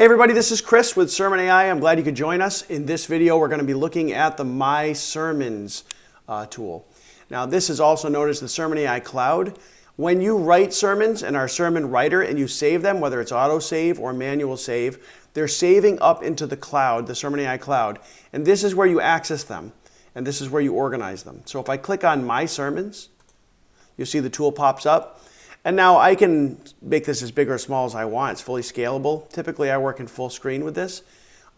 Hey everybody, this is Chris with SermonAi. I'm glad you could join us. In this video, we're going to be looking at the My Sermons tool. Now, this is also known as the SermonAi Cloud. When you write sermons in our sermon writer and you save them, whether it's autosave or manual save, they're saving up into the cloud, the SermonAi Cloud, and this is where you access them, and this is where you organize them. So if I click on My Sermons, you'll see the tool pops up. And now I can make this as big or small as I want. It's fully scalable. Typically I work in full screen with this.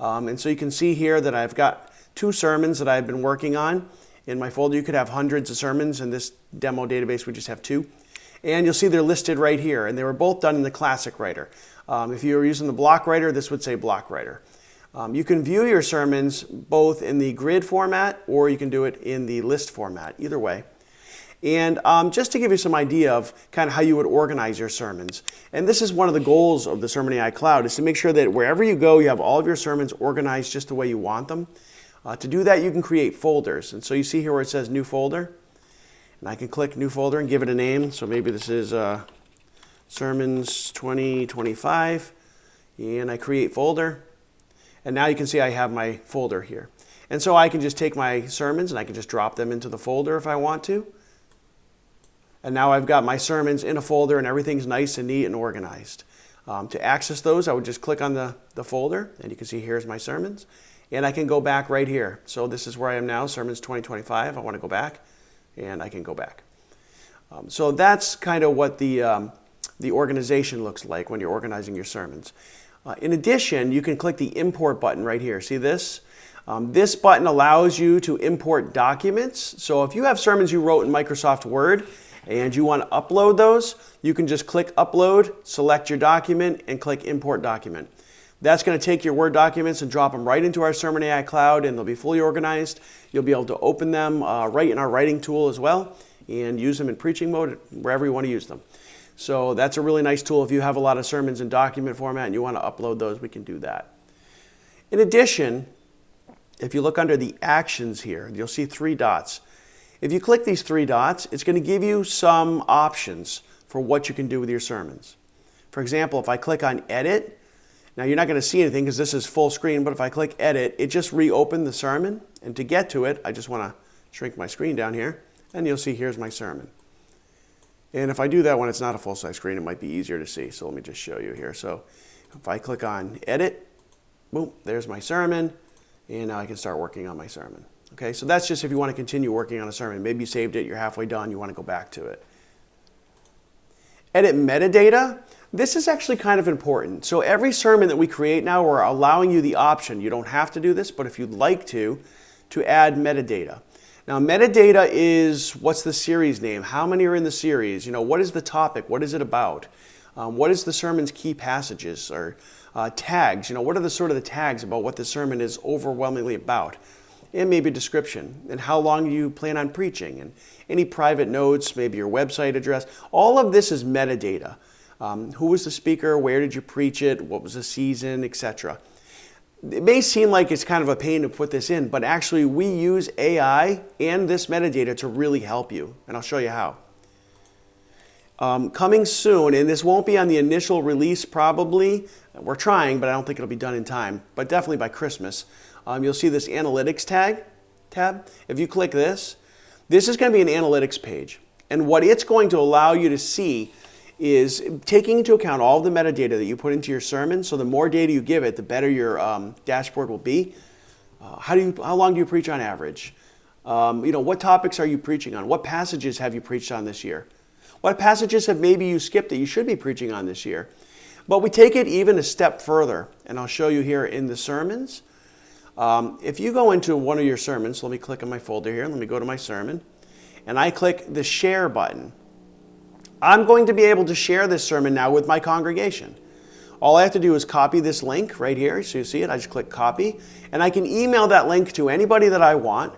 And so you can see here that I've got 2 sermons that I've been working on. In my folder you could have hundreds of sermons. In this demo database we just have 2. And you'll see they're listed right here. And they were both done in the classic writer. If you were using the block writer, this would say block writer. You can view your sermons both in the grid format or you can do it in the list format, either way. And just to give you some idea of kind of how you would organize your sermons. And this is one of the goals of the SermonAi Cloud, is to make sure that wherever you go, you have all of your sermons organized just the way you want them. To do that, you can create folders. And so you see here where it says New Folder. And I can click New Folder and give it a name. So maybe this is Sermons 2025. And I create folder. And now you can see I have my folder here. And so I can just take my sermons and I can just drop them into the folder if I want to. And now I've got my sermons in a folder and everything's nice and neat and organized. To access those, I would just click on the folder, and you can see here's my sermons. And I can go back right here. So this is where I am now, Sermons 2025. I want to go back, and I can go back. So that's kind of what the organization looks like when you're organizing your sermons. In addition, you can click the Import button right here. See this? This button allows you to import documents. So if you have sermons you wrote in Microsoft Word, and you want to upload those, you can just click Upload, select your document, and click Import Document. That's going to take your Word documents and drop them right into our SermonAi Cloud, and they'll be fully organized. You'll be able to open them right in our writing tool as well, and use them in preaching mode, wherever you want to use them. So that's a really nice tool. If you have a lot of sermons in document format and you want to upload those, we can do that. In addition, if you look under the Actions here, you'll see 3 dots. If you click these 3 dots, it's going to give you some options for what you can do with your sermons. For example, if I click on Edit, now you're not going to see anything because this is full screen, but if I click Edit, it just reopened the sermon. And to get to it, I just want to shrink my screen down here, and you'll see here's my sermon. And if I do that when it's not a full-size screen, it might be easier to see. So let me just show you here. So if I click on Edit, boom, there's my sermon, and now I can start working on my sermon. Okay, so that's just if you want to continue working on a sermon. Maybe you saved it, you're halfway done, you want to go back to it. Edit metadata. This is actually kind of important. So every sermon that we create now, we're allowing you the option. You don't have to do this, but if you'd like to add metadata. Now metadata is, what's the series name? How many are in the series? You know, what is the topic? What is it about? What is the sermon's key passages? Or tags? You know, what are the sort of the tags about what the sermon is overwhelmingly about? And maybe a description, and how long you plan on preaching, and any private notes, maybe your website address. All of this is metadata. Who was the speaker? Where did you preach it? What was the season, etc. It may seem like it's kind of a pain to put this in, but actually we use AI and this metadata to really help you, and I'll show you how. Coming soon, and this won't be on the initial release probably. We're trying, but I don't think it'll be done in time, but definitely by Christmas. You'll see this Analytics tab. If you click this, this is going to be an analytics page. And what it's going to allow you to see is taking into account all the metadata that you put into your sermon. So the more data you give it, the better your dashboard will be. How long do you preach on average? You know, what topics are you preaching on? What passages have you preached on this year? What passages have maybe you skipped that you should be preaching on this year? But we take it even a step further, and I'll show you here in the sermons. If you go into one of your sermons, let me click on my folder here, let me go to my sermon, and I click the share button. I'm going to be able to share this sermon now with my congregation. All I have to do is copy this link right here, so you see it, I just click copy, and I can email that link to anybody that I want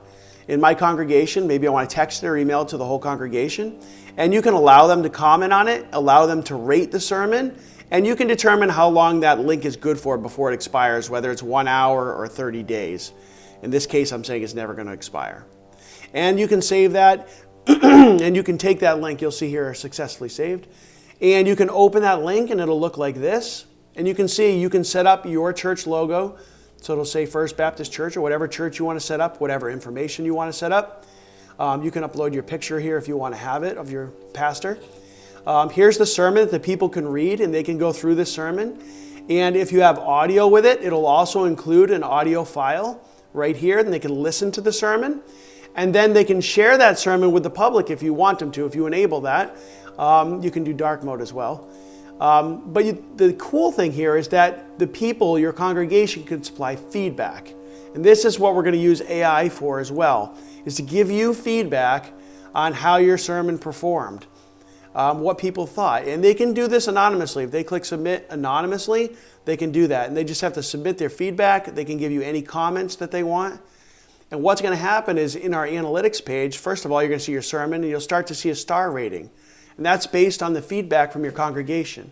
in my congregation. Maybe I want to text it or email it to the whole congregation, and you can allow them to comment on it, allow them to rate the sermon, and you can determine how long that link is good for before it expires, whether it's 1 hour or 30 days. In this case, I'm saying it's never going to expire. And you can save that, and you can take that link, you'll see here, successfully saved, and you can open that link and it'll look like this. And you can see, you can set up your church logo. So it'll say First Baptist Church or whatever church you want to set up, whatever information you want to set up. You can upload your picture here if you want to have it of your pastor. Here's the sermon that people can read and they can go through this sermon. And if you have audio with it, it'll also include an audio file right here, and they can listen to the sermon. And then they can share that sermon with the public if you want them to, if you enable that. You can do dark mode as well. But the cool thing here is that the people, your congregation, can supply feedback. And this is what we're going to use AI for as well, is to give you feedback on how your sermon performed, what people thought. And they can do this anonymously. If they click submit anonymously, they can do that. And they just have to submit their feedback. They can give you any comments that they want. And what's going to happen is in our analytics page, first of all, you're going to see your sermon and you'll start to see a star rating. And that's based on the feedback from your congregation.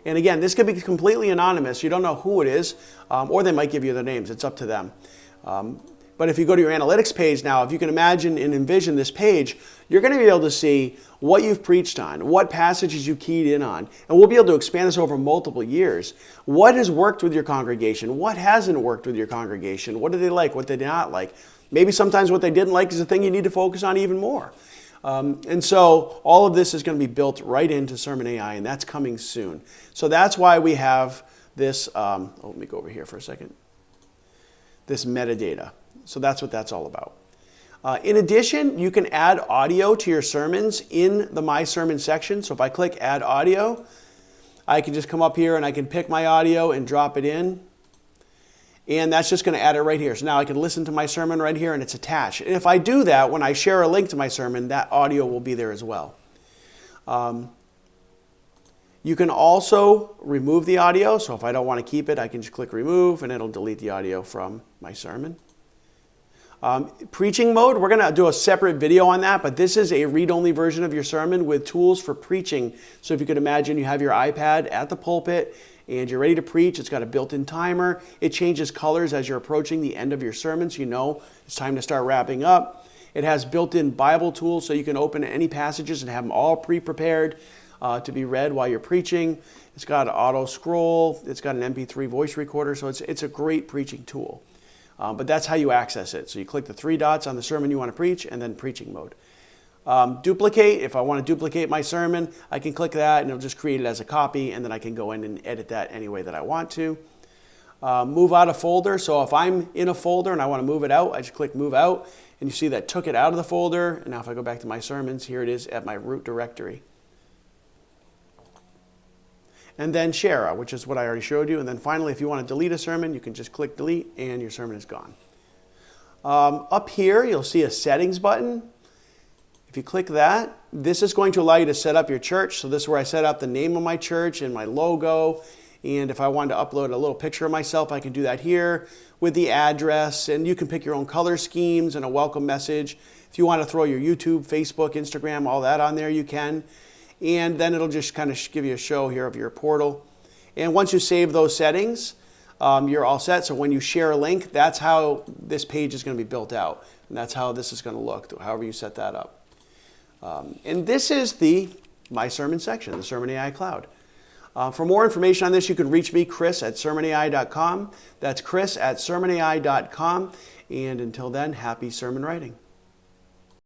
And again, this could be completely anonymous. You don't know who it is, or they might give you their names. It's up to them. But if you go to your analytics page now, if you can imagine and envision this page, you're going to be able to see what you've preached on, what passages you keyed in on. And we'll be able to expand this over multiple years. What has worked with your congregation? What hasn't worked with your congregation? What do they like? What did they not like? Maybe sometimes what they didn't like is the thing you need to focus on even more. And so all of this is going to be built right into SermonAi, and that's coming soon. So that's why we have this, let me go over here for a second, this metadata. So that's what that's all about. In addition, you can add audio to your sermons in the My Sermon section. So if I click Add Audio, I can just come up here and I can pick my audio and drop it in. And that's just going to add it right here. So now I can listen to my sermon right here and it's attached. And if I do that, when I share a link to my sermon, that audio will be there as well. You can also remove the audio. So if I don't want to keep it, I can just click remove and it'll delete the audio from my sermon. Preaching mode, we're going to do a separate video on that, but this is a read-only version of your sermon with tools for preaching. So if you could imagine you have your iPad at the pulpit and you're ready to preach, it's got a built-in timer. It changes colors as you're approaching the end of your sermon, so you know it's time to start wrapping up. It has built-in Bible tools, so you can open any passages and have them all pre-prepared to be read while you're preaching. It's got an auto scroll. It's got an MP3 voice recorder, so it's a great preaching tool. But that's how you access it. So you click the three dots on the sermon you want to preach and then preaching mode. Duplicate, if I want to duplicate my sermon, I can click that and it'll just create it as a copy and then I can go in and edit that any way that I want to. Move out a folder, so if I'm in a folder and I want to move it out, I just click move out and you see that took it out of the folder. And now if I go back to my sermons, here it is at my root directory. And then share, which is what I already showed you. And then finally, if you want to delete a sermon, you can just click delete and your sermon is gone. Up here, you'll see a settings button. If you click that, this is going to allow you to set up your church. So this is where I set up the name of my church and my logo. And if I wanted to upload a little picture of myself, I can do that here with the address. And you can pick your own color schemes and a welcome message. If you want to throw your YouTube, Facebook, Instagram, all that on there, you can. And then it'll just kind of give you a show here of your portal. And once you save those settings, you're all set. So when you share a link, that's how this page is going to be built out. And that's how this is going to look, however you set that up. And this is the My Sermon section, the SermonAi Cloud. For more information on this, you can reach me, Chris at SermonAi.com. That's Chris at SermonAi.com. And until then, happy sermon writing.